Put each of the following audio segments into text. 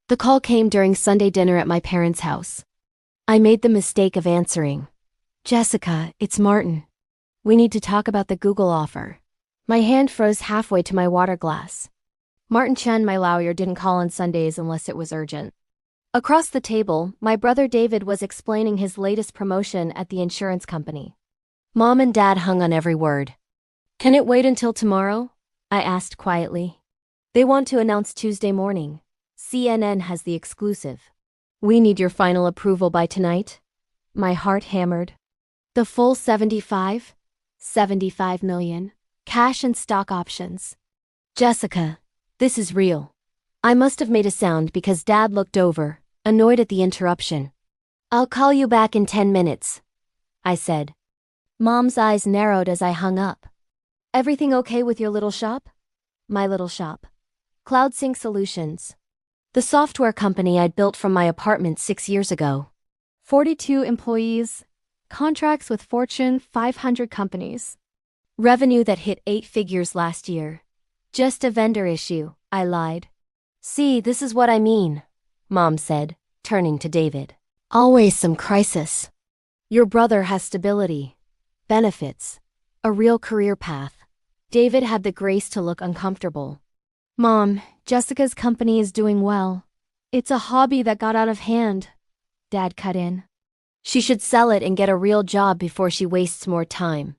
The call came during Sunday dinner at my parents' house. I made the mistake of answering. Jessica, it's Martin. We need to talk about the Google offer. My hand froze halfway to my water glass. Martin Chen, my lawyer, didn't call on Sundays unless it was urgent. Across the table, my brother David was explaining his latest promotion at the insurance company. Mom and Dad hung on every word. Can it wait until tomorrow? I asked quietly. They want to announce Tuesday morning. CNN has the exclusive. We need your final approval by tonight. My heart hammered. The full 75 million, cash and stock options. Jessica, this is real. I must have made a sound because Dad looked over, annoyed at the interruption. I'll call you back in 10 minutes, I said. Mom's eyes narrowed as I hung up. Everything okay with your little shop? My little shop. CloudSync Solutions. The software company I'd built from my apartment 6 years ago. 42 employees, contracts with Fortune 500 companies. Revenue that hit 8 figures last year. Just a vendor issue, I lied. See, this is what I mean, Mom said, turning to David. Always some crisis. Your brother has stability, benefits, a real career path. David had the grace to look uncomfortable. Mom, Jessica's company is doing well. It's a hobby that got out of hand, Dad cut in. She should sell it and get a real job before she wastes more time.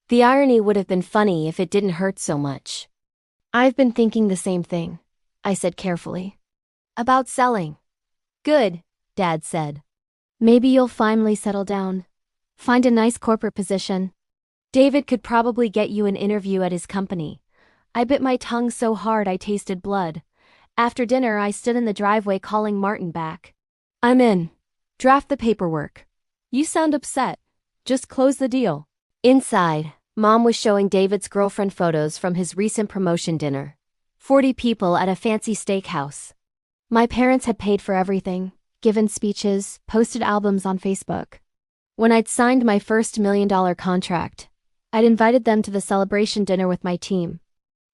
The irony would have been funny if it didn't hurt so much. I've been thinking the same thing, I said carefully. About selling. Good, Dad said. Maybe you'll finally settle down. Find a nice corporate position. David could probably get you an interview at his company. I bit my tongue so hard I tasted blood. After dinner, I stood in the driveway calling Martin back. I'm in. Draft the paperwork. You sound upset. Just close the deal. Inside, Mom was showing David's girlfriend photos from his recent promotion dinner. 40 people at a fancy steakhouse. My parents had paid for everything, given speeches, posted albums on Facebook. When I'd signed my first $1 million contract, I'd invited them to the celebration dinner with my team.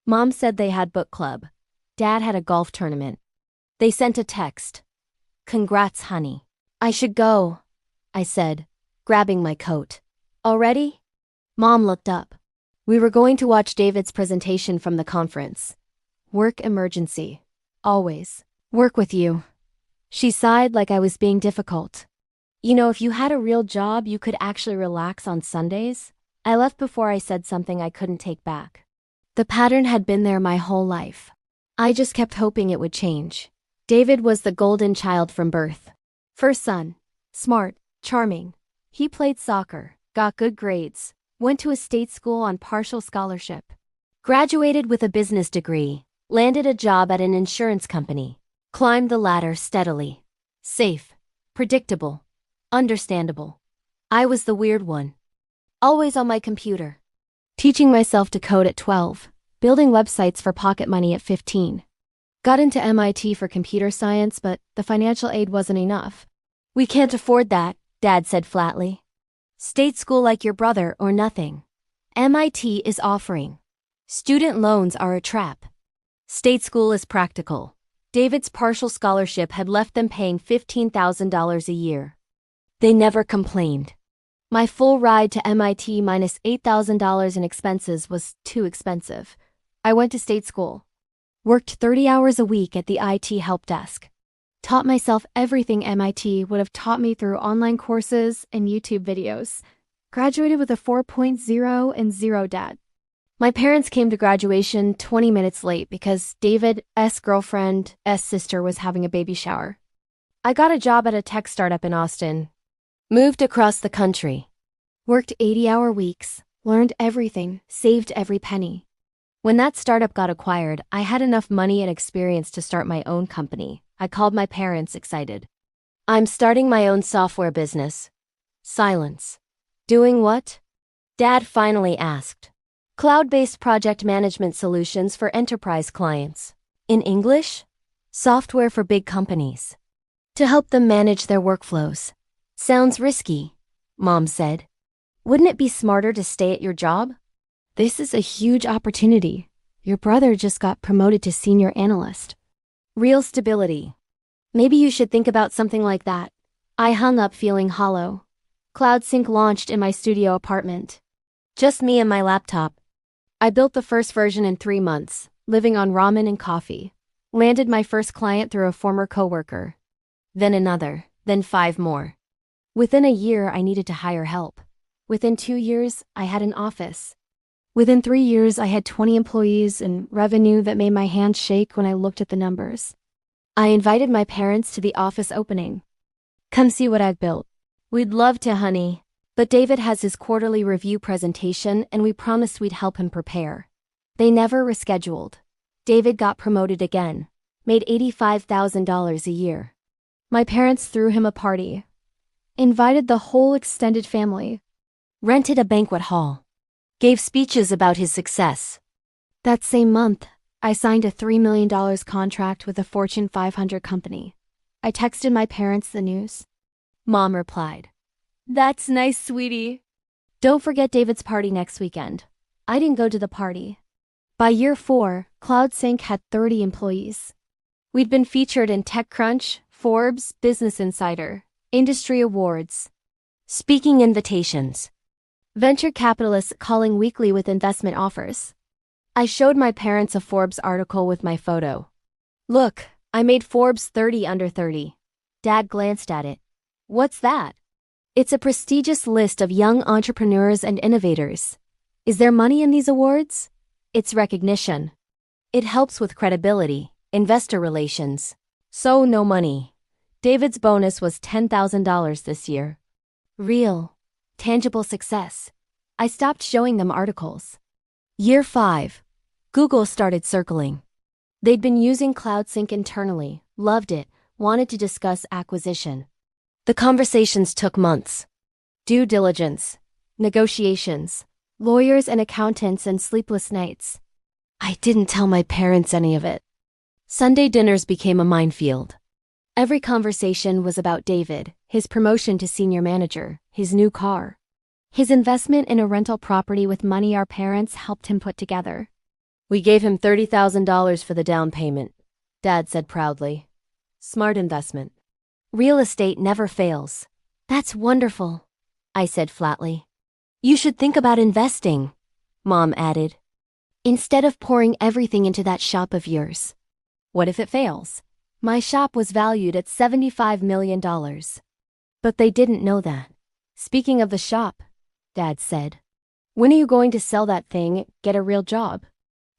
Mom said they had book club. Dad had a golf tournament. They sent a text. Congrats, honey. I should go, I said, grabbing my coat. Already? Mom looked up. We were going to watch David's presentation from the conference. Work emergency. Always. Work with you. She sighed like I was being difficult. You know, if you had a real job, you could actually relax on Sundays. I left before I said something I couldn't take back. The pattern had been there my whole life. I just kept hoping it would change. David was the golden child from birth. First son. Smart, charming. He played soccer, got good grades, went to a state school on partial scholarship. Graduated with a business degree, landed a job at an insurance company. Climbed the ladder steadily. Safe, predictable, understandable. I was the weird one. Always on my computer. Teaching myself to code at 12, building websites for pocket money at 15. Got into MIT for computer science, but the financial aid wasn't enough. We can't afford that, Dad said flatly. State school like your brother or nothing. MIT is offering. Student loans are a trap. State school is practical. David's partial scholarship had left them paying $15,000 a year. They never complained. My full ride to MIT minus $8,000 in expenses was too expensive. I went to state school. Worked 30 hours a week at the IT help desk. Taught myself everything MIT would have taught me through online courses and YouTube videos. Graduated with a 4.0 and 0 DAT. My parents came to graduation 20 minutes late because David's girlfriend's sister was having a baby shower. I got a job at a tech startup in Austin. Moved across the country. Worked 80-hour weeks, learned everything, saved every penny. When that startup got acquired, I had enough money and experience to start my own company. I called my parents excited. I'm starting my own software business. Silence. Doing what? Dad finally asked. Cloud-based project management solutions for enterprise clients. In English? Software for big companies. To help them manage their workflows. Sounds risky, Mom said. Wouldn't it be smarter to stay at your job? This is a huge opportunity. Your brother just got promoted to senior analyst. Real stability. Maybe you should think about something like that. I hung up feeling hollow. CloudSync launched in my studio apartment. Just me and my laptop. I built the first version in 3 months, living on ramen and coffee. Landed my first client through a former coworker. Then another, then 5 more. Within a year, I needed to hire help. Within 2 years, I had an office. Within 3 years, I had 20 employees and revenue that made my hands shake when I looked at the numbers. I invited my parents to the office opening. Come see what I've built. We'd love to, honey. But David has his quarterly review presentation and we promised we'd help him prepare. They never rescheduled. David got promoted again. Made $85,000 a year. My parents threw him a party. Invited the whole extended family. Rented a banquet hall. Gave speeches about his success. That same month, I signed a $3 million contract with a Fortune 500 company. I texted my parents the news. Mom replied, "That's nice, sweetie. Don't forget David's party next weekend." I didn't go to the party. By year 4, CloudSync had 30 employees. We'd been featured in TechCrunch, Forbes, Business Insider, industry awards, speaking invitations, venture capitalists calling weekly with investment offers. I showed my parents a Forbes article with my photo. "Look, I made Forbes 30 under 30. Dad glanced at it. "What's that?" "It's a prestigious list of young entrepreneurs and innovators. Is there money in these awards?" "It's recognition. It helps with credibility, investor relations." So no money. David's bonus was $10,000 this year. Real, tangible success. I stopped showing them articles. Year 5. Google started circling. They'd been using CloudSync internally, loved it, wanted to discuss acquisition. The conversations took months. Due diligence, negotiations, lawyers and accountants and sleepless nights. I didn't tell my parents any of it. Sunday dinners became a minefield. Every conversation was about David, his promotion to senior manager, his new car, his investment in a rental property with money our parents helped him put together. "We gave him $30,000 for the down payment," Dad said proudly. "Smart investment. Real estate never fails." "That's wonderful," I said flatly. "You should think about investing," Mom added. "Instead of pouring everything into that shop of yours." "What if it fails?" My shop was valued at $75 million. But they didn't know that. "Speaking of the shop," Dad said, "when are you going to sell that thing, get a real job?"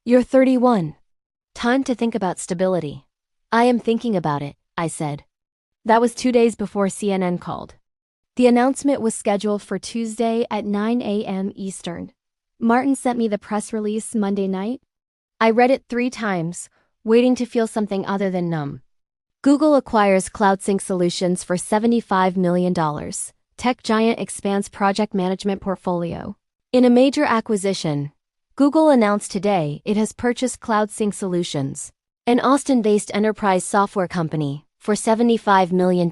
"You're 31. Time to think about stability." "I am thinking about it," I said. That was 2 days before CNN called. The announcement was scheduled for Tuesday at 9 a.m. Eastern. Martin sent me the press release Monday night. I read it 3 times, waiting to feel something other than numb. Google acquires CloudSync Solutions for $75 million. Tech giant expands project management portfolio. In a major acquisition, Google announced today it has purchased CloudSync Solutions, an Austin-based enterprise software company, for $75 million.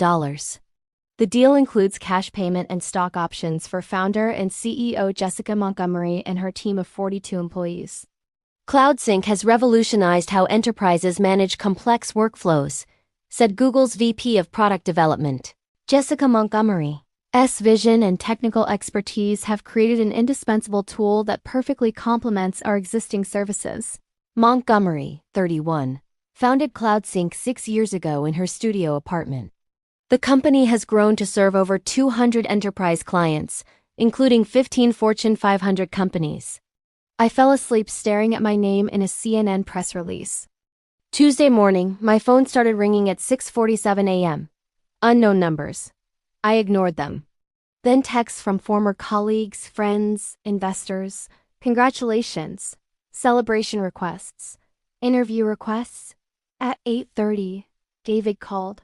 The deal includes cash payment and stock options for founder and CEO Jessica Montgomery and her team of 42 employees. CloudSync has revolutionized how enterprises manage complex workflows, said Google's VP of Product Development. Jessica Montgomery's vision and technical expertise have created an indispensable tool that perfectly complements our existing services. Montgomery, 31. Founded CloudSync 6 years ago in her studio apartment. The company has grown to serve over 200 enterprise clients, including 15 Fortune 500 companies. I fell asleep staring at my name in a CNN press release. Tuesday morning, my phone started ringing at 6:47 a.m. Unknown numbers. I ignored them. Then texts from former colleagues, friends, investors, congratulations, celebration requests, interview requests. At 8:30, David called.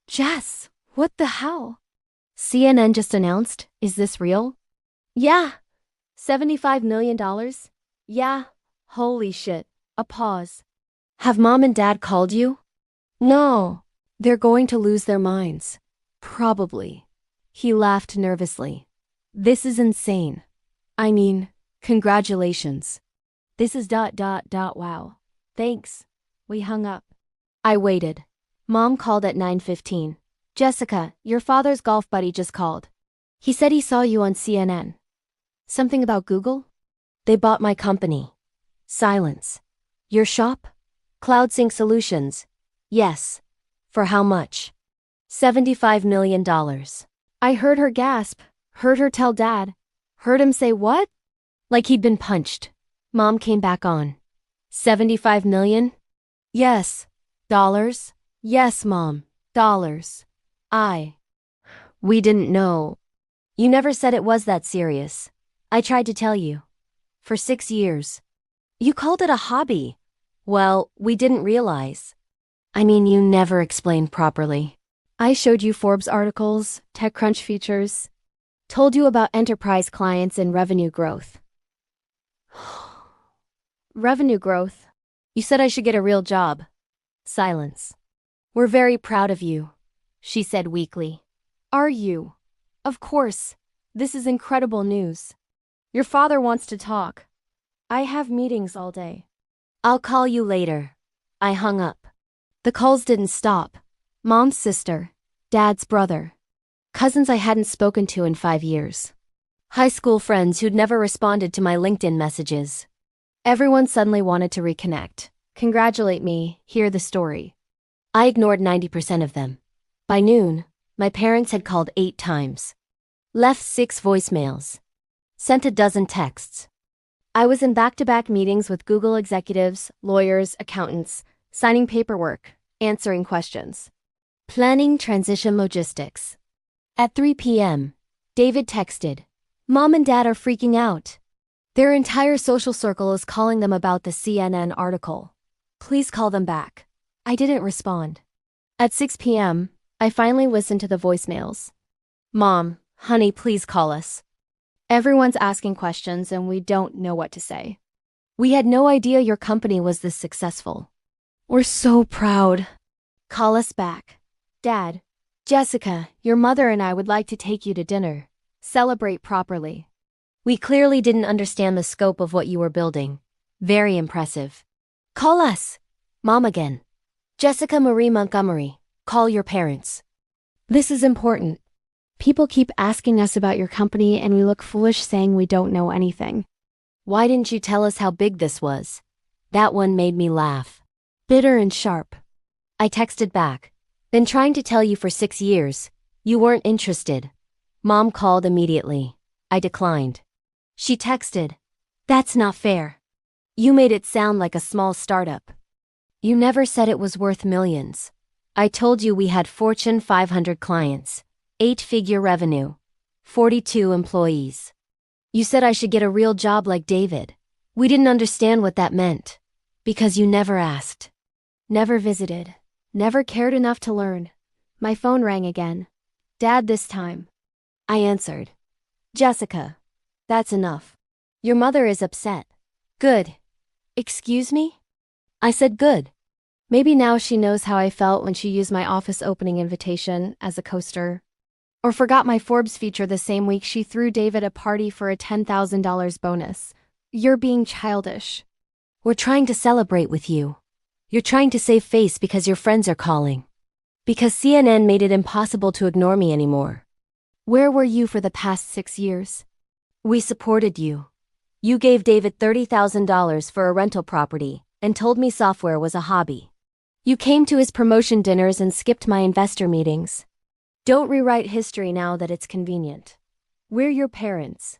"Jess, what the hell? CNN just announced, is this real?" "Yeah." $75 million? "Yeah." Holy shit. A pause. "Have Mom and Dad called you?" "No. They're going to lose their minds. Probably." He laughed nervously. "This is insane. I mean, congratulations. This is ... wow. Thanks." We hung up. I waited. Mom called at 9:15. Jessica, your father's golf buddy just called. He said he saw you on CNN. Something about Google? They bought my company. Silence. Your shop? CloudSync Solutions. Yes. For how much? $75 million. I heard her gasp, heard her tell Dad, heard him say what? Like he'd been punched. Mom came back on. 75 million? Yes. Dollars? Yes, Mom. Dollars. We didn't know. You never said it was that serious. I tried to tell you. For 6 years. You called it a hobby. Well, we didn't realize. I mean, you never explained properly. I showed you Forbes articles, TechCrunch features, told you about enterprise clients and revenue growth. Revenue growth? You said I should get a real job. Silence. We're very proud of you, she said weakly. Are you? Of course. This is incredible news. Your father wants to talk. I have meetings all day. I'll call you later. I hung up. The calls didn't stop. Mom's sister, Dad's brother, cousins I hadn't spoken to in 5 years. High school friends who'd never responded to my LinkedIn messages. Everyone suddenly wanted to reconnect, congratulate me, hear the story. I ignored 90% of them. By noon, my parents had called 8 times. Left 6 voicemails. Sent a dozen texts. I was in back-to-back meetings with Google executives, lawyers, accountants, signing paperwork, answering questions. Planning transition logistics. At 3 p.m., David texted, Mom and Dad are freaking out. Their entire social circle is calling them about the CNN article. Please call them back. I didn't respond. At 6 p.m., I finally listened to the voicemails. Mom, honey, please call us. Everyone's asking questions and we don't know what to say. We had no idea your company was this successful. We're so proud. Call us back. Dad, Jessica, your mother and I would like to take you to dinner. Celebrate properly. We clearly didn't understand the scope of what you were building. Very impressive. Call us. Mom again. Jessica Marie Montgomery, call your parents. This is important. People keep asking us about your company and we look foolish saying we don't know anything. Why didn't you tell us how big this was? That one made me laugh. Bitter and sharp. I texted back. Been trying to tell you for 6 years. You weren't interested. Mom called immediately. I declined. She texted. That's not fair. You made it sound like a small startup. You never said it was worth millions. I told you we had Fortune 500 clients. 8-figure revenue. 42 employees. You said I should get a real job like David. We didn't understand what that meant. Because you never asked. Never visited. Never cared enough to learn. My phone rang again. Dad this time. I answered. Jessica. That's enough. Your mother is upset. Good. Excuse me? I said good. Maybe now she knows how I felt when she used my office opening invitation as a coaster. Or forgot my Forbes feature the same week she threw David a party for a $10,000 bonus. You're being childish. We're trying to celebrate with you. You're trying to save face because your friends are calling. Because CNN made it impossible to ignore me anymore. Where were you for the past 6 years? We supported you. You gave David $30,000 for a rental property and told me software was a hobby. You came to his promotion dinners and skipped my investor meetings. Don't rewrite history now that it's convenient. We're your parents.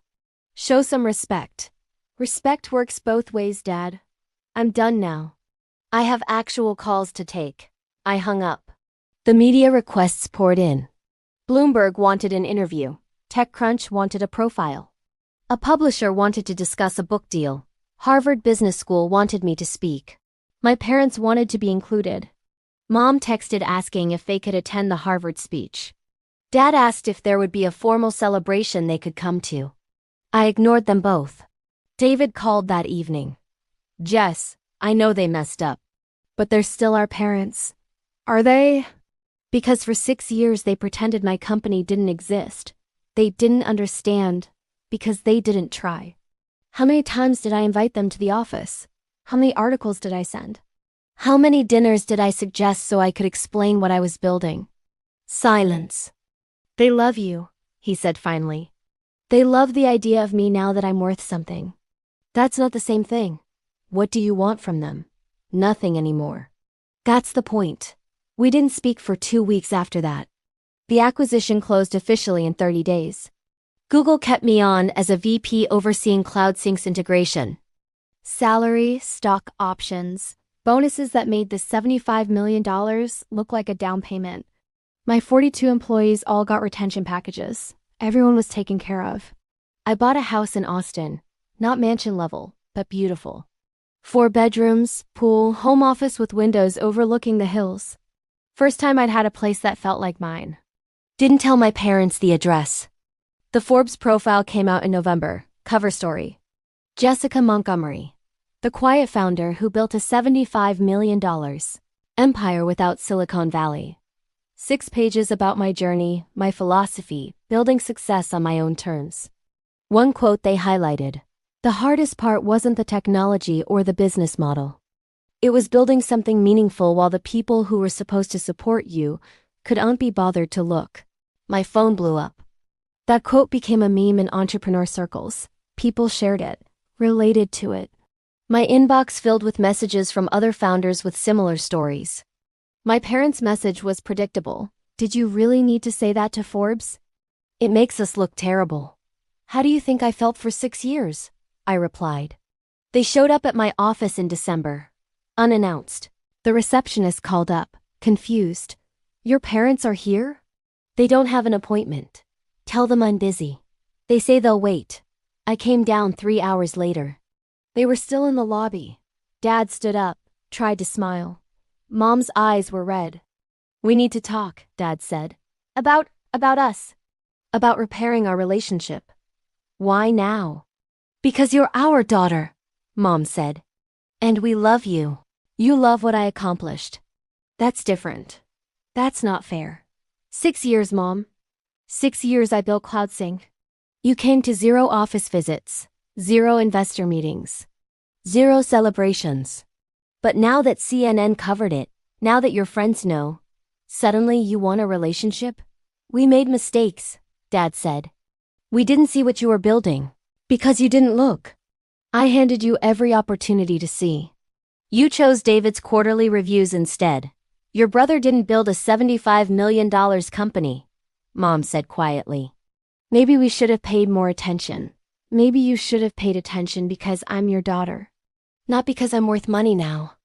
Show some respect. Respect works both ways, Dad. I'm done now. I have actual calls to take. I hung up. The media requests poured in. Bloomberg wanted an interview. TechCrunch wanted a profile. A publisher wanted to discuss a book deal. Harvard Business School wanted me to speak. My parents wanted to be included. Mom texted asking if they could attend the Harvard speech. Dad asked if there would be a formal celebration they could come to. I ignored them both. David called that evening. Jess, I know they messed up. But they're still our parents. Are they? Because for 6 years they pretended my company didn't exist. They didn't understand. Because they didn't try. How many times did I invite them to the office? How many articles did I send? How many dinners did I suggest so I could explain what I was building? Silence. They love you, he said finally. They love the idea of me now that I'm worth something. That's not the same thing. What do you want from them? Nothing anymore. That's the point. We didn't speak for 2 weeks after that. The acquisition closed officially in 30 days. Google kept me on as a VP overseeing CloudSync's integration. Salary, stock options, bonuses that made the $75 million look like a down payment. My 42 employees all got retention packages. Everyone was taken care of. I bought a house in Austin, not mansion level, but beautiful. 4 bedrooms, pool, home office with windows overlooking the hills. First time I'd had a place that felt like mine. Didn't tell my parents the address. The Forbes profile came out in November. Cover story. Jessica Montgomery, the quiet founder who built a $75 million empire without Silicon Valley. 6 pages about my journey, my philosophy, building success on my own terms. One quote they highlighted: "The hardest part wasn't the technology or the business model. It was building something meaningful while the people who were supposed to support you couldn't be bothered to look." My phone blew up. That quote became a meme in entrepreneur circles. People shared it, related to it. My inbox filled with messages from other founders with similar stories. My parents' message was predictable. "Did you really need to say that to Forbes? It makes us look terrible." "How do you think I felt for 6 years?" I replied. They showed up at my office in December, unannounced. The receptionist called up, confused. "Your parents are here?" "They don't have an appointment. Tell them I'm busy. They say they'll wait." I came down 3 hours later. They were still in the lobby. Dad stood up, tried to smile. Mom's eyes were red. "We need to talk," Dad said. About us. About repairing our relationship." "Why now?" "Because you're our daughter," Mom said. "And we love you. You love what I accomplished." "That's different. That's not fair." 6 years, Mom. 6 years I built CloudSync. You came to 0 office visits, 0 investor meetings, 0 celebrations. But now that CNN covered it, now that your friends know, suddenly you want a relationship? "We made mistakes," Dad said. "We didn't see what you were building. Because you didn't look. I handed you every opportunity to see. You chose David's quarterly reviews instead. Your brother didn't build a $75 million company," Mom said quietly. "Maybe we should have paid more attention. Maybe you should have paid attention because I'm your daughter. Not because I'm worth money now."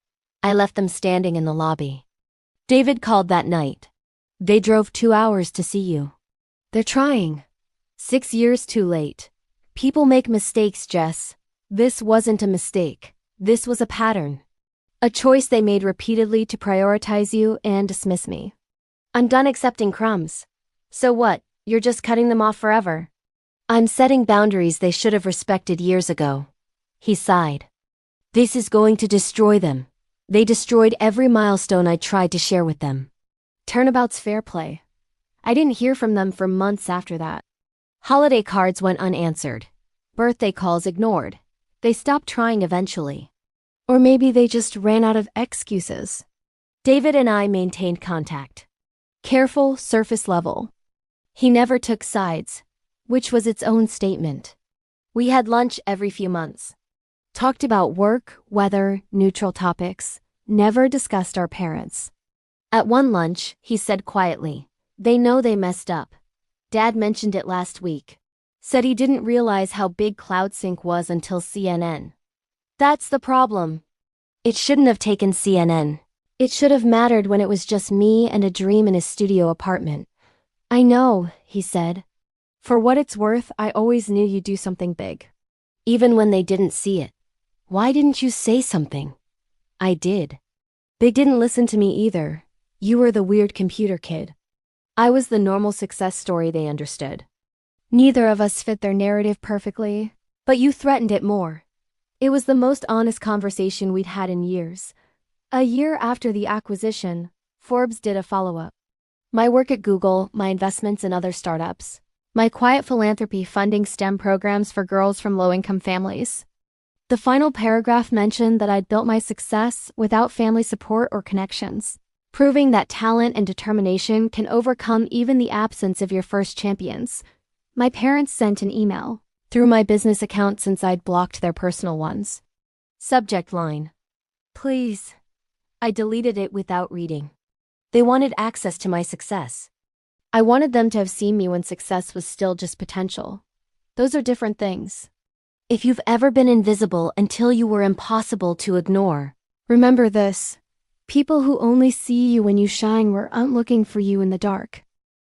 I left them standing in the lobby. David called that night. "They drove 2 hours to see you. They're trying." 6 years too late. People make mistakes, Jess. This wasn't a mistake. This was a pattern. A choice they made repeatedly to prioritize you and dismiss me. I'm done accepting crumbs. So what? You're just cutting them off forever? I'm setting boundaries they should have respected years ago. He sighed. This is going to destroy them. They destroyed every milestone I tried to share with them. Turnabout's fair play. I didn't hear from them for months after that. Holiday cards went unanswered. Birthday calls ignored. They stopped trying eventually. Or maybe they just ran out of excuses. David and I maintained contact. Careful, surface level. He never took sides, which was its own statement. We had lunch every few months. Talked about work, weather, neutral topics. Never discussed our parents. At one lunch, he said quietly, "They know they messed up. Dad mentioned it last week. Said he didn't realize how big CloudSync was until CNN. That's the problem. It shouldn't have taken CNN. It should have mattered when it was just me and a dream in his studio apartment." "I know," he said. "For what it's worth, I always knew you'd do something big. Even when they didn't see it. Why didn't you say something?" "I did. They didn't listen to me either. You were the weird computer kid. I was the normal success story they understood. Neither of us fit their narrative perfectly, but you threatened it more." It was the most honest conversation we'd had in years. A year after the acquisition, Forbes did a follow-up. My work at Google, my investments in other startups, my quiet philanthropy funding STEM programs for girls from low-income families. The final paragraph mentioned that I'd built my success without family support or connections, proving that talent and determination can overcome even the absence of your first champions. My parents sent an email through my business account since I'd blocked their personal ones. Subject line: Please. I deleted it without reading. They wanted access to my success. I wanted them to have seen me when success was still just potential. Those are different things. If you've ever been invisible until you were impossible to ignore, remember this: people who only see you when you shine aren't looking for you in the dark.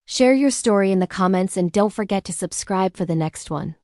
Share your story in the comments and don't forget to subscribe for the next one.